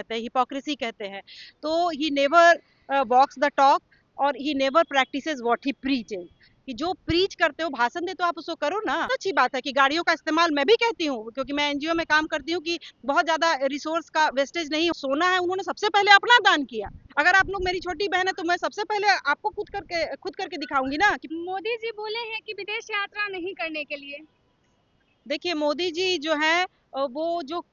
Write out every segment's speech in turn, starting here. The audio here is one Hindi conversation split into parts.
कहते हैं, हिपोक्रेसी कहते हैं। तो he never walks the talk और he never practices what he preaches. कि जो प्रीच करते हो, भाषण देते हो, आप उसको करो ना। तो अच्छी बात है कि गाड़ियों का इस्तेमाल मैं भी कहती हूँ, क्योंकि मैं एनजीओ में काम करती हूँ, कि बहुत ज्यादा रिसोर्स का वेस्टेज नहीं सोना है। उन्होंने सबसे पहले अपना दान किया। अगर आप लोग मेरी छोटी बहन है तो मैं सबसे पहले आपको खुद करके दिखाऊंगी ना कि मोदी जी बोले हैं कि विदेश यात्रा नहीं करने के लिए। देखिए, मोदी जी जो है वो जो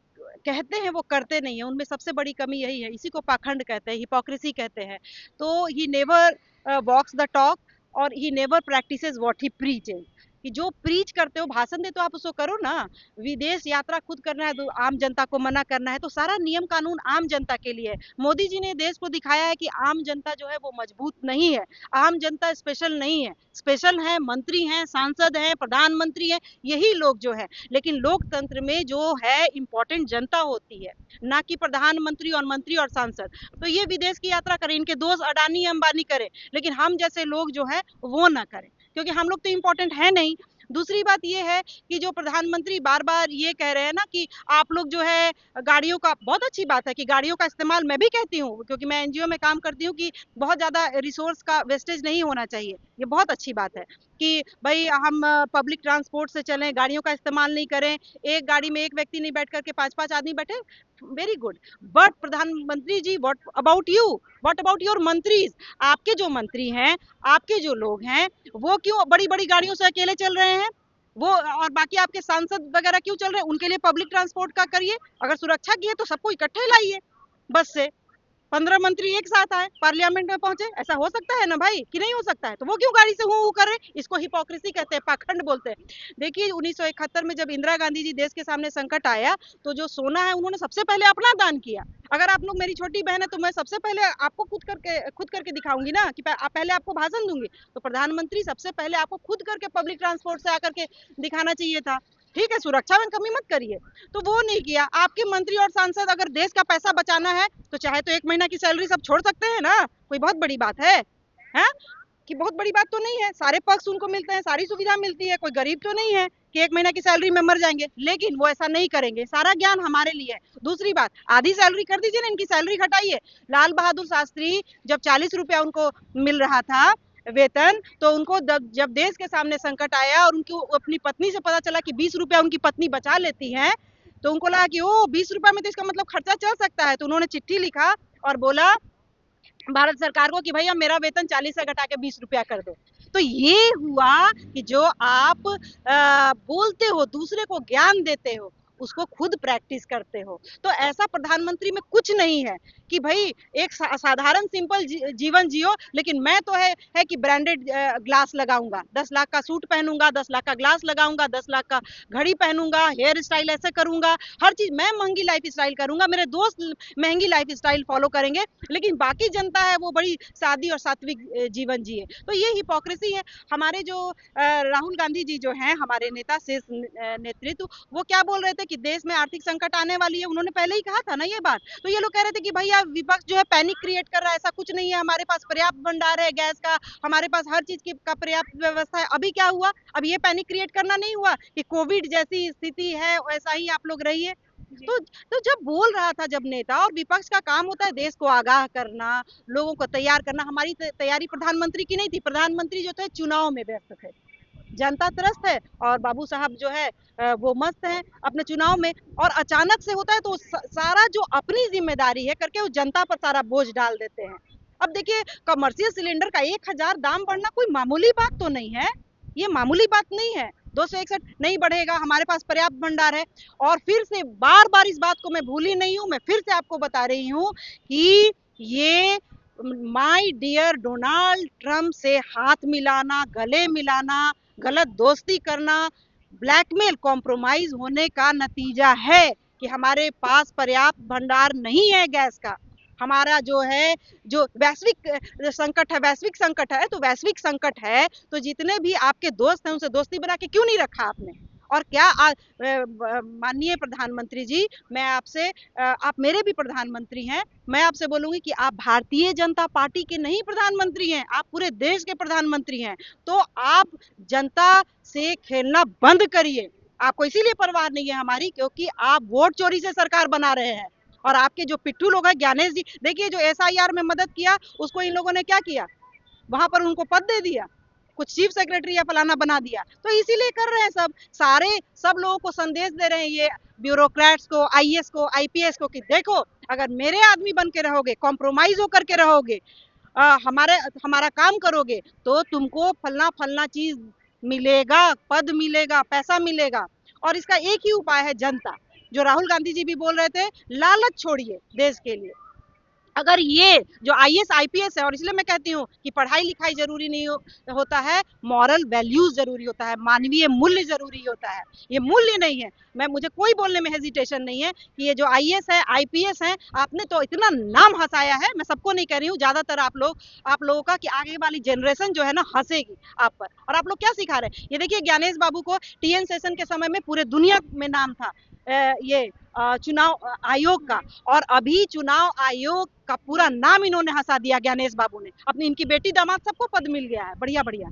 कहते हैं वो करते नहीं है। उनमें सबसे बड़ी कमी यही है। इसी को पाखंड कहते हैं, हिपोक्रेसी कहते हैं। तो he never walks the talk और he never practices what he preaches. कि जो प्रीच करते हो, भाषण देते हो, आप उसको करो ना। विदेश यात्रा खुद करना है तो आम जनता को मना करना है, तो सारा नियम कानून आम जनता के लिए है। मोदी जी ने देश को दिखाया है कि आम जनता जो है वो मजबूत नहीं है। आम जनता स्पेशल नहीं है। स्पेशल है मंत्री हैं, सांसद हैं, प्रधानमंत्री हैं, यही लोग जो है। लेकिन लोकतंत्र में जो है इम्पोर्टेंट जनता होती है, ना कि प्रधानमंत्री और मंत्री और सांसद। तो ये विदेश की यात्रा करें, इनके दोस्त अडानी अंबानी करें, लेकिन हम जैसे लोग जो है वो ना करें, क्योंकि हम लोग तो इम्पोर्टेंट है नहीं। दूसरी बात ये है कि जो प्रधानमंत्री बार बार ये कह रहे हैं ना कि आप लोग जो है गाड़ियों का, बहुत अच्छी बात है कि गाड़ियों का इस्तेमाल मैं भी कहती हूँ, क्योंकि मैं एनजीओ में काम करती हूँ, कि बहुत ज्यादा रिसोर्स का वेस्टेज नहीं होना चाहिए। ये बहुत अच्छी बात है कि भाई हम पब्लिक ट्रांसपोर्ट से चलें, गाड़ियों का इस्तेमाल नहीं करें। एक गाड़ी में एक व्यक्ति नहीं बैठ करके पांच पांच आदमी बैठे, वेरी गुड। बट प्रधानमंत्री ji, what about you, what about your मंत्रीज? आपके जो मंत्री हैं, आपके जो लोग हैं, वो क्यों बड़ी बड़ी गाड़ियों से अकेले चल रहे हैं? वो और बाकी आपके सांसद वगैरह क्यों चल रहे हैं? उनके लिए पब्लिक ट्रांसपोर्ट का करिए। अगर सुरक्षा की है तो सबको इकट्ठे लाइए बस से। 15 मंत्री एक साथ आए, पार्लियामेंट में पहुंचे, ऐसा हो सकता है ना भाई, कि नहीं हो सकता है? तो वो क्यों गाड़ी से हूं कर रहे? इसको हिपोक्रेसी कहते हैं, पाखंड बोलते हैं। देखिए, 1971 में जब इंदिरा गांधी जी देश के सामने संकट आया, तो जो सोना है उन्होंने सबसे पहले अपना दान किया। अगर आप लोग मेरी छोटी बहन है तो मैं सबसे पहले आपको खुद करके दिखाऊंगी ना, कि पहले आपको भाषण दूंगी। तो प्रधानमंत्री सबसे पहले आपको खुद करके पब्लिक ट्रांसपोर्ट से आकर के दिखाना चाहिए था। ठीक है, सुरक्षा में कमी मत करिए। तो वो नहीं किया। आपके मंत्री और सांसद, अगर देश का पैसा बचाना है तो चाहे तो 1 महीना की सैलरी सब छोड़ सकते हैं ना। कोई बहुत बड़ी बात है? हैं? कि बहुत बड़ी बात तो नहीं है। सारे पक्ष उनको मिलते हैं, सारी सुविधा मिलती है। कोई गरीब तो नहीं है कि 1 महीना की सैलरी में मर जाएंगे। लेकिन वो ऐसा नहीं करेंगे। सारा ज्ञान हमारे लिए है। दूसरी बात, आधी सैलरी कर दीजिए ना, इनकी सैलरी घटाइए। लाल बहादुर शास्त्री जब 40 रुपया उनको मिल रहा था वेतन, तो उनको जब देश के सामने संकट आया और उनकी अपनी पत्नी से पता चला कि 20 रुपया उनकी पत्नी बचा लेती है, तो उनको लगा कि ओ 20 रुपया में तो इसका मतलब खर्चा चल सकता है। तो उन्होंने चिट्ठी लिखा और बोला भारत सरकार को कि भैया मेरा वेतन 40 से घटा के 20 रुपया कर दो। तो ये हुआ कि जो आप बोलते हो, दूसरे को ज्ञान देते हो, उसको खुद प्रैक्टिस करते हो। तो ऐसा प्रधानमंत्री में कुछ नहीं है कि भाई एक साधारण सिंपल जीवन जियो, लेकिन मैं तो है कि ब्रांडेड ग्लास लगाऊंगा, 10 लाख का सूट पहनूंगा, 10 लाख का ग्लास लगाऊंगा, 10 लाख का घड़ी पहनूंगा, हेयर स्टाइल ऐसे करूंगा, हर चीज मैं महंगी लाइफ स्टाइल करूंगा, मेरे दोस्त महंगी लाइफ स्टाइल फॉलो करेंगे, लेकिन बाकी जनता है वो बड़ी सादी और सात्विक जीवन जिए। तो ये हिपोक्रेसी है। हमारे जो राहुल गांधी जी जो हैं, हमारे नेता शीर्ष नेतृत्व, वो क्या बोल रहे थे कि देश में आर्थिक संकट आने वाली है। उन्होंने पहले ही कहा था ना ये बात। तो ये लोग कह रहे थे कि भैया विपक्ष जो है पैनिक क्रिएट कर रहा है, ऐसा कुछ नहीं है, हमारे पास पर्याप्त भंडार है गैस का, हमारे पास हर चीज की का पर्याप्त व्यवस्था है। अभी क्या हुआ? अब ये पैनिक क्रिएट करना नहीं हुआ कि कोविड जैसी स्थिति है वैसा ही आप लोग रहिए। तो जब बोल रहा था, जब नेता और विपक्ष का काम होता है देश को आगाह करना, लोगों को तैयार करना, हमारी तैयारी प्रधानमंत्री की नहीं थी। प्रधानमंत्री जो थे चुनाव में व्यस्त थे। जनता त्रस्त है और बाबू साहब जो है वो मस्त है अपने चुनाव में। और अचानक से होता है तो सारा जो अपनी जिम्मेदारी है करके वो जनता पर सारा बोझ डाल देते हैं। अब देखिए, कमर्शियल सिलेंडर का 1000 दाम बढ़ना कोई मामूली बात तो नहीं है। ये मामूली बात नहीं है। 261 नहीं बढ़ेगा, हमारे पास पर्याप्त भंडार है। और फिर से बार बार इस बात को मैं भूली नहीं हूं, मैं फिर से आपको बता रही हूं कि ये माय डियर डोनाल्ड ट्रम्प से हाथ मिलाना, गले मिलाना, गलत दोस्ती करना, ब्लैकमेल, कॉम्प्रोमाइज होने का नतीजा है कि हमारे पास पर्याप्त भंडार नहीं है गैस का। हमारा जो है, जो वैश्विक संकट है, वैश्विक संकट है, तो वैश्विक संकट है तो जितने भी आपके दोस्त हैं उनसे दोस्ती बना के क्यों नहीं रखा आपने? और क्या माननीय प्रधानमंत्री जी, मैं आपसे, आप मेरे भी प्रधानमंत्री हैं, मैं आपसे बोलूंगी कि आप भारतीय जनता पार्टी के नहीं प्रधानमंत्री हैं, आप पूरे देश के प्रधानमंत्री हैं। तो आप जनता से खेलना बंद करिए। आपको इसीलिए परवाह नहीं है हमारी, क्योंकि आप वोट चोरी से सरकार बना रहे हैं। और आपके जो पिट्ठू लोग हैं ज्ञानेश जी, देखिए जो एसआईआर में मदद किया उसको इन लोगों ने क्या किया, वहां पर उनको पद दे दिया, कुछ चीफ सेक्रेटरी या फलाना बना दिया। तो इसीलिए कर रहे हैं सब लोगों को संदेश दे रहे हैं ये ब्यूरोक्रेट्स को, आईएएस को, आईपीएस को, कि देखो अगर मेरे आदमी बन के रहोगे, कॉम्प्रोमाइज होकर के रहोगे, हमारे हमारा काम करोगे, तो तुमको फलना फलना चीज मिलेगा, पद मिलेगा, पैसा मिलेगा। और इसका एक ही उपाय है, जनता। जो राहुल गांधी जी भी बोल रहे थे, लालच छोड़िए देश के लिए। अगर ये जो आईएएस आईपीएस है, और इसलिए मैं कहती हूँ कि पढ़ाई लिखाई जरूरी नहीं होता है, मॉरल वैल्यूज जरूरी होता है, मानवीय मूल्य जरूरी होता है। ये मूल्य नहीं है, मुझे कोई बोलने में हेजिटेशन नहीं है कि ये जो आईएएस है, आईपीएस है, आपने तो इतना नाम हंसाया है। मैं सबको नहीं कह रही हूँ, ज्यादातर आप लोगों का, कि आगे वाली जनरेशन जो है ना हंसेगी आप पर। और आप लोग क्या सिखा रहे हैं? ये देखिए ज्ञानेश बाबू को टीएन सेशन के समय में पूरे दुनिया में नाम था ये चुनाव आयोग का, और अभी चुनाव आयोग का पूरा नाम इन्होंने हंसा दिया ज्ञानेश बाबू ने। अपनी इनकी बेटी दामाद सबको पद मिल गया है, बढ़िया बढ़िया,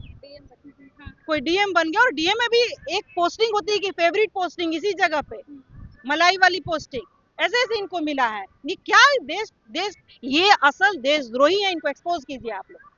कोई डीएम बन गया। और डीएम में भी एक पोस्टिंग होती है कि फेवरेट पोस्टिंग, इसी जगह पे मलाई वाली पोस्टिंग, ऐसे ऐसे इनको मिला है। ये क्या देश देश, ये असल देशद्रोही है, इनको एक्सपोज कीजिए आप लोग।